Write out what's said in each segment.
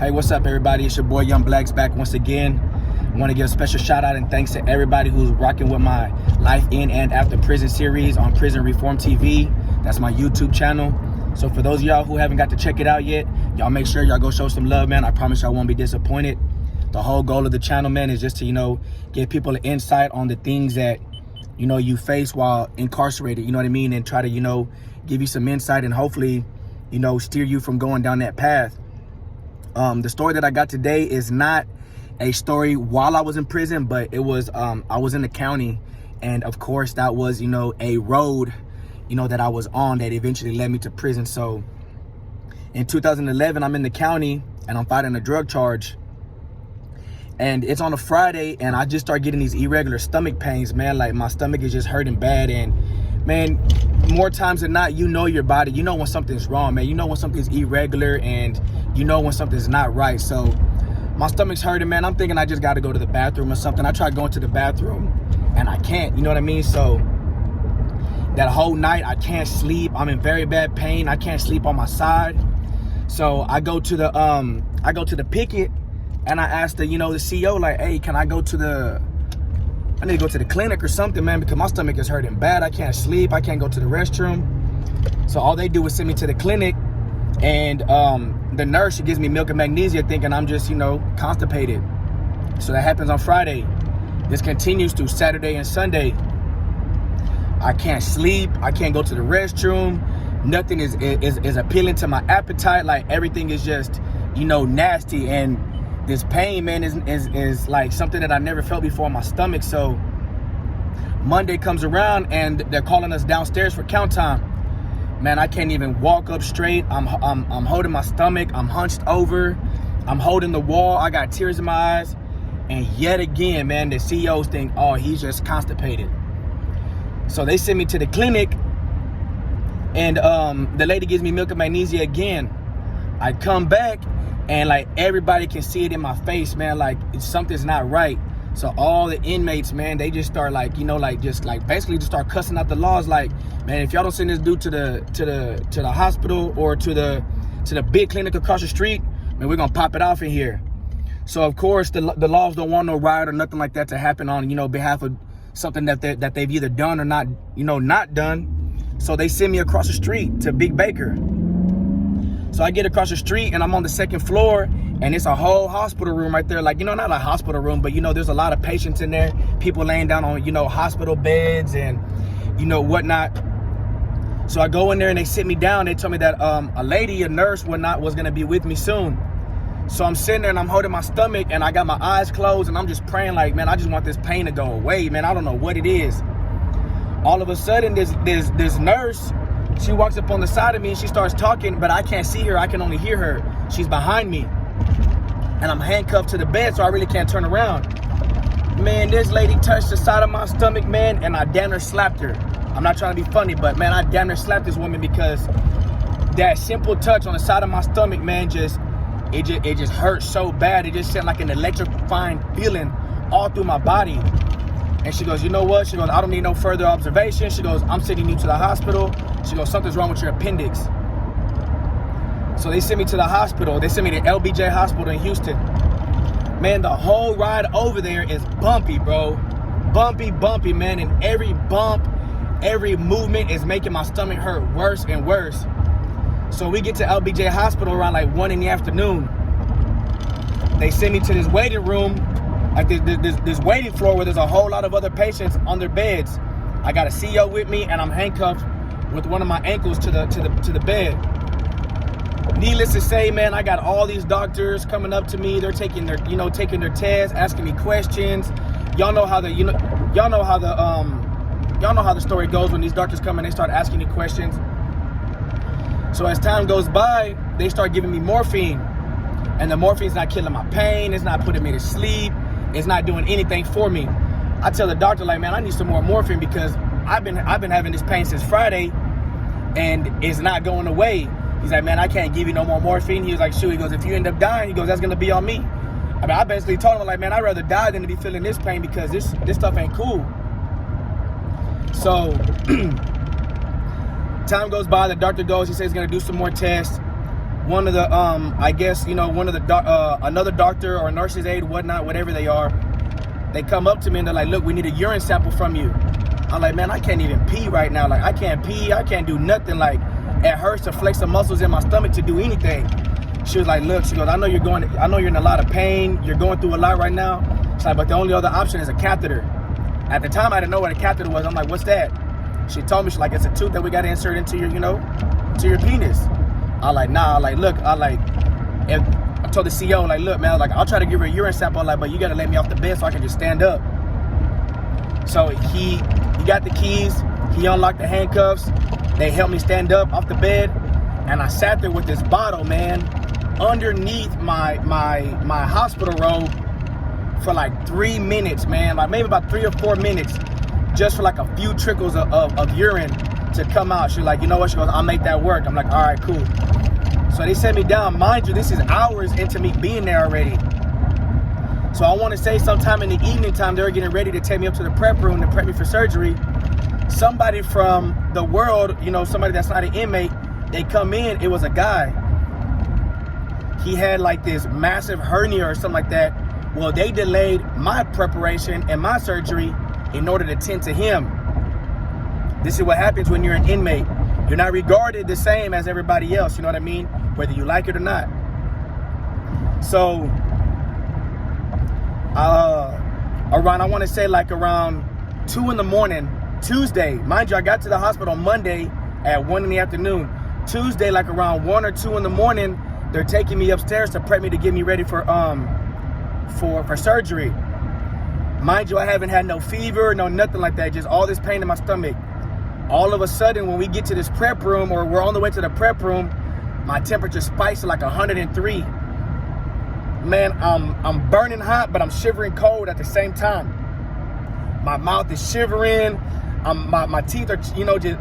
Hey, what's up, everybody? It's your boy Young Black's back once again. I want to give a special shout out and thanks to everybody who's rocking with my Life in and After Prison series on Prison Reform TV. That's my YouTube channel. So for those of y'all who haven't got to check it out yet, y'all make sure y'all go show some love, man. I promise y'all won't be disappointed. The whole goal of the channel, man, is just to, give people an insight on the things that, you face while incarcerated, you know what I mean? And try to, give you some insight and hopefully, steer you from going down that path. The story that I got today is not a story while I was in prison, but it was, I was in the county, and of course that was, a road, that I was on that eventually led me to prison. So in 2011, I'm in the county and I'm fighting a drug charge, and it's on a Friday, and I just start getting these irregular stomach pains, man. Like my stomach is just hurting bad, and man, more times than not, your body, when something's wrong, man. When something's irregular, and when something's not right. So my stomach's hurting, man. I'm thinking I just got to go to the bathroom or something. I tried going to the bathroom and I can't, you know what I mean? So that whole night I can't sleep. I'm in very bad pain. I can't sleep on my side. So I go to the picket, and I asked the CEO, like, hey, can I go to I need to go to the clinic or something, man, because my stomach is hurting bad. I can't sleep. I can't go to the restroom. So all they do is send me to the clinic, and the nurse, she gives me milk and magnesia thinking I'm just, constipated. So that happens on Friday. This continues through Saturday and Sunday. I can't sleep. I can't go to the restroom. Nothing is appealing to my appetite. Like everything is just, nasty. And this pain, man, is like something that I never felt before in my stomach. So Monday comes around and they're calling us downstairs for count time. Man, I can't even walk up straight. I'm holding my stomach. I'm hunched over. I'm holding the wall. I got tears in my eyes. And yet again, man, the CEOs think, oh, he's just constipated. So they send me to the clinic, and the lady gives me milk and magnesia again. I come back, and like everybody can see it in my face, man, like something's not right. So all the inmates, man, they just start basically just start cussing out the laws. Like, man, if y'all don't send this dude to the hospital or to the big clinic across the street, man, we're gonna pop it off in here. So of course the laws don't want no riot or nothing like that to happen on behalf of something that they've either done or not done. So they send me across the street to Big Baker. So I get across the street and I'm on the second floor, and it's a whole hospital room right there. Like, not a hospital room, but there's a lot of patients in there, people laying down on, hospital beds and, whatnot. So I go in there and they sit me down. They tell me that a nurse was gonna be with me soon. So I'm sitting there and I'm holding my stomach and I got my eyes closed and I'm just praying like, man, I just want this pain to go away, man. I don't know what it is. All of a sudden, this nurse, she walks up on the side of me and she starts talking, but I can't see her. I can only hear her. She's behind me. And I'm handcuffed to the bed, so I really can't turn around. Man, this lady touched the side of my stomach, man, and I damn near slapped her. I'm not trying to be funny, but man, I damn near slapped this woman because that simple touch on the side of my stomach, man, it just hurt so bad. It just sent like an electrifying feeling all through my body. And she goes, you know what? She goes, I don't need no further observation. She goes, I'm sending you to the hospital. She goes, something's wrong with your appendix. So they sent me to the hospital. They sent me to LBJ Hospital in Houston. Man, the whole ride over there is bumpy, bro. Bumpy, man. And every bump, every movement is making my stomach hurt worse and worse. So we get to LBJ Hospital around like 1 in the afternoon. They send me to this waiting room, like this waiting floor where there's a whole lot of other patients on their beds. I got a CEO with me and I'm handcuffed with one of my ankles to the bed. Needless to say, man, I got all these doctors coming up to me. They're taking their tests, asking me questions. Y'all know how the story goes when these doctors come and they start asking you questions. So as time goes by, they start giving me morphine, and the morphine's not killing my pain. It's not putting me to sleep. It's not doing anything for me. I tell the doctor, like, man, I need some more morphine because I've been having this pain since Friday, and it's not going away. He's like, man, I can't give you no more morphine. He was like, shoot. He goes, if you end up dying, he goes, that's gonna be on me. I mean, I basically told him, like, man, I'd rather die than to be feeling this pain because this stuff ain't cool. So time goes by, the doctor goes, he says he's gonna do some more tests. one of the I guess, you know, one of the another doctor or a nurse's aide, whatnot, whatever they are, they come up to me and they're like, look, we need a urine sample from you. I'm like, man, I can't even pee right now. Like, I can't pee, I can't do nothing. Like, it hurts to flex the muscles in my stomach to do anything. She was like, look, she goes, I know you're in a lot of pain, you're going through a lot right now. She's like, but the only other option is a catheter. At the time, I didn't know what a catheter was. I'm like, what's that? She told me, she's like, it's a tube that we got to insert into your, you know, to your penis. I'm like, nah, like, look, I told the CEO, like, look, man, like, I'll try to give her a urine sample, like, but you got to let me off the bed so I can just stand up. So he got the keys, he unlocked the handcuffs, they helped me stand up off the bed, and I sat there with this bottle, man, underneath my hospital robe for like 3 minutes, man, like maybe about 3 or 4 minutes, just for like a few trickles of urine to come out. She's like, you know what, she goes, I'll make that work. I'm like, all right, cool. So they set me down. Mind you, this is hours into me being there already. So I want to say sometime in the evening time, they were getting ready to take me up to the prep room to prep me for surgery. Somebody from the world, you know, somebody that's not an inmate, they come in, it was a guy. He had like this massive hernia or something like that. Well, they delayed my preparation and my surgery in order to tend to him. This is what happens when you're an inmate. You're not regarded the same as everybody else, you know what I mean? Whether you like it or not. So, around, I want to say like around 2 in the morning, Tuesday. Mind you, I got to the hospital Monday at 1 in the afternoon. Tuesday, like around 1 or 2 in the morning, they're taking me upstairs to prep me to get me ready for surgery. Mind you, I haven't had no fever, no nothing like that, just all this pain in my stomach. All of a sudden, when we get to this prep room, or we're on the way to the prep room, my temperature spikes to like 103. Man, I'm burning hot, but I'm shivering cold at the same time. My mouth is shivering. My teeth are, you know, just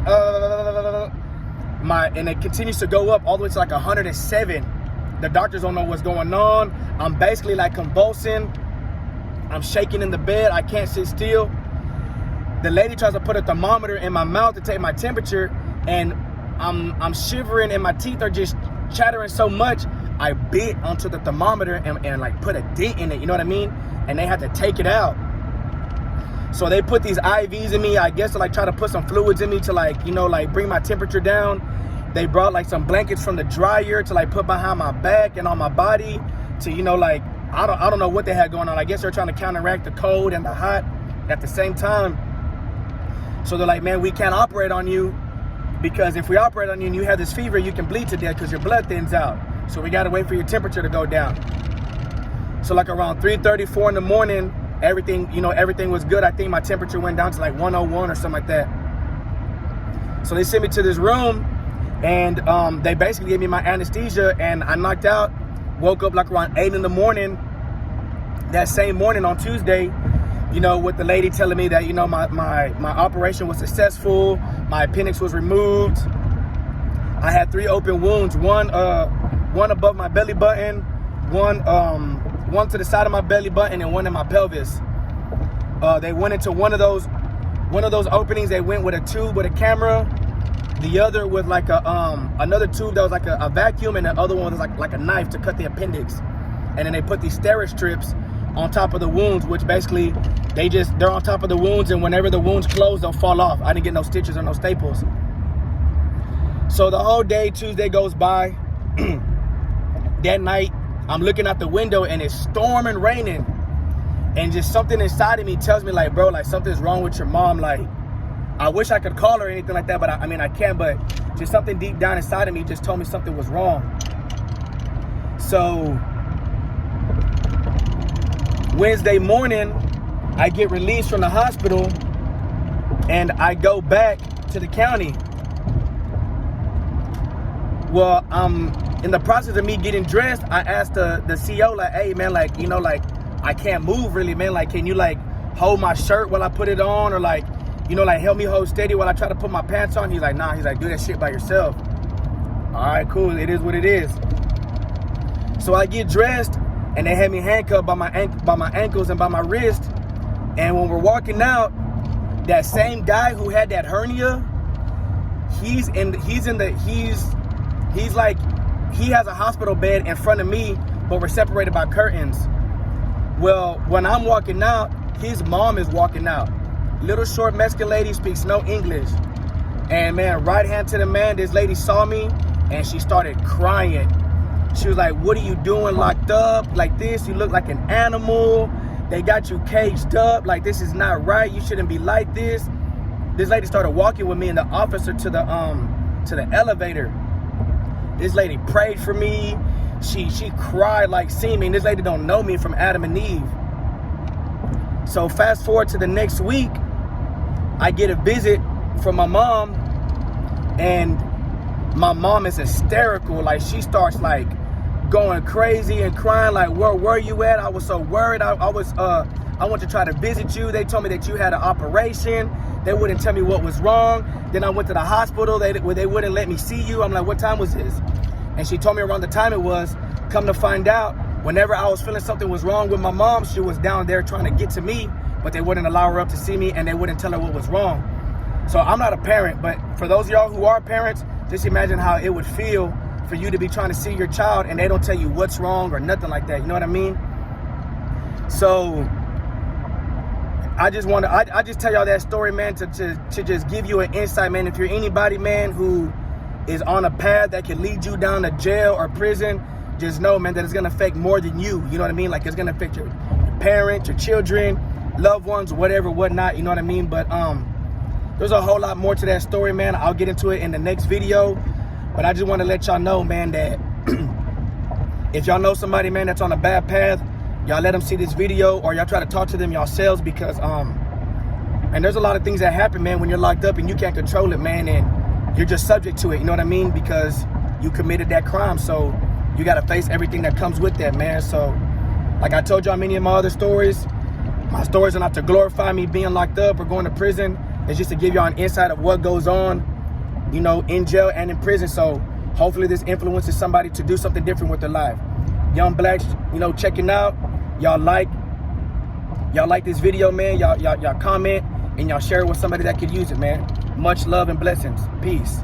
and it continues to go up all the way to like 107. The doctors don't know what's going on. I'm basically like convulsing. I'm shaking in the bed. I can't sit still. The lady tries to put a thermometer in my mouth to take my temperature, and I'm shivering and my teeth are just chattering so much. I bit onto the thermometer and like put a dent in it, you know what I mean? And they had to take it out. So they put these IVs in me, I guess, to like try to put some fluids in me to like, you know, like bring my temperature down. They brought like some blankets from the dryer to like put behind my back and on my body to, you know, like, I don't know what they had going on. I guess they're trying to counteract the cold and the hot at the same time. So they're like, man, we can't operate on you, because if we operate on you and you have this fever, you can bleed to death because your blood thins out. So we got to wait for your temperature to go down. So like around 3:30, 4 in the morning, everything was good. I think my temperature went down to like 101 or something like that. So they sent me to this room, and they basically gave me my anesthesia, and I knocked out, woke up like around 8 in the morning. That same morning on Tuesday, you know, with the lady telling me that, you know, my operation was successful, my appendix was removed. I had 3 open wounds, one above my belly button, one to the side of my belly button, and one in my pelvis. They went into one of those openings. They went with a tube with a camera, the other with like another tube that was like a vacuum, and the other one was like a knife to cut the appendix. And then they put these Steri strips on top of the wounds, which basically they're on top of the wounds, and whenever the wounds close, they'll fall off. I didn't get no stitches or no staples. So the whole day, Tuesday goes by. That night, I'm looking out the window and it's storming, raining, and just something inside of me tells me like, bro, like something's wrong with your mom. Like, I wish I could call her or anything like that, but I mean, I can't, but just something deep down inside of me just told me something was wrong. So Wednesday morning, I get released from the hospital and I go back to the county. Well, in the process of me getting dressed, I asked the CO, like, hey man, like, you know, like, I can't move really, man. Like, can you like hold my shirt while I put it on, or like, you know, like help me hold steady while I try to put my pants on? He's like, nah. He's like, do that shit by yourself. All right, cool. It is what it is. So I get dressed, and they had me handcuffed by my ankles and by my wrist. And when we're walking out, that same guy who had that hernia, he's like he has a hospital bed in front of me, but we're separated by curtains. Well, when I'm walking out, his mom is walking out. Little short Mexican lady, speaks no English. And man, right hand to the man, this lady saw me and she started crying. She was like, what are you doing locked up like this? You look like an animal. They got you caged up. Like, this is not right. You shouldn't be like this. This lady started walking with me and the officer to the elevator. This lady prayed for me. She cried like seeing me. And this lady don't know me from Adam and Eve. So fast forward to the next week, I get a visit from my mom, and my mom is hysterical. Like, she starts like going crazy and crying like, where were you at? I was so worried. I went to try to visit you. They told me that you had an operation. They wouldn't tell me what was wrong. Then I went to the hospital. They wouldn't let me see you. I'm like, what time was this? And she told me around the time it was. Come to find out, whenever I was feeling something was wrong with my mom, she was down there trying to get to me, but they wouldn't allow her up to see me and they wouldn't tell her what was wrong. So I'm not a parent, but for those of y'all who are parents, just imagine how it would feel for you to be trying to see your child and they don't tell you what's wrong or nothing like that. You know what I mean? So I just tell y'all that story, man, to just give you an insight, man. If you're anybody, man, who is on a path that can lead you down to jail or prison, just know, man, that it's going to affect more than you. You know what I mean? Like, it's going to affect your parents, your children, loved ones, whatever, whatnot. You know what I mean? But there's a whole lot more to that story, man. I'll get into it in the next video. But I just want to let y'all know, man, that if y'all know somebody, man, that's on a bad path, y'all let them see this video or y'all try to talk to them yourselves, because and there's a lot of things that happen, man, when you're locked up and you can't control it, man, and you're just subject to it. You know what I mean? Because you committed that crime. So you got to face everything that comes with that, man. So like I told y'all many of my other stories, my stories are not to glorify me being locked up or going to prison. It's just to give y'all an insight of what goes on, you know, in jail and in prison. So hopefully this influences somebody to do something different with their life. Young Blacks, you know, checking out. Y'all like this video, man. Y'all comment and y'all share it with somebody that could use it, man. Much love and blessings. Peace.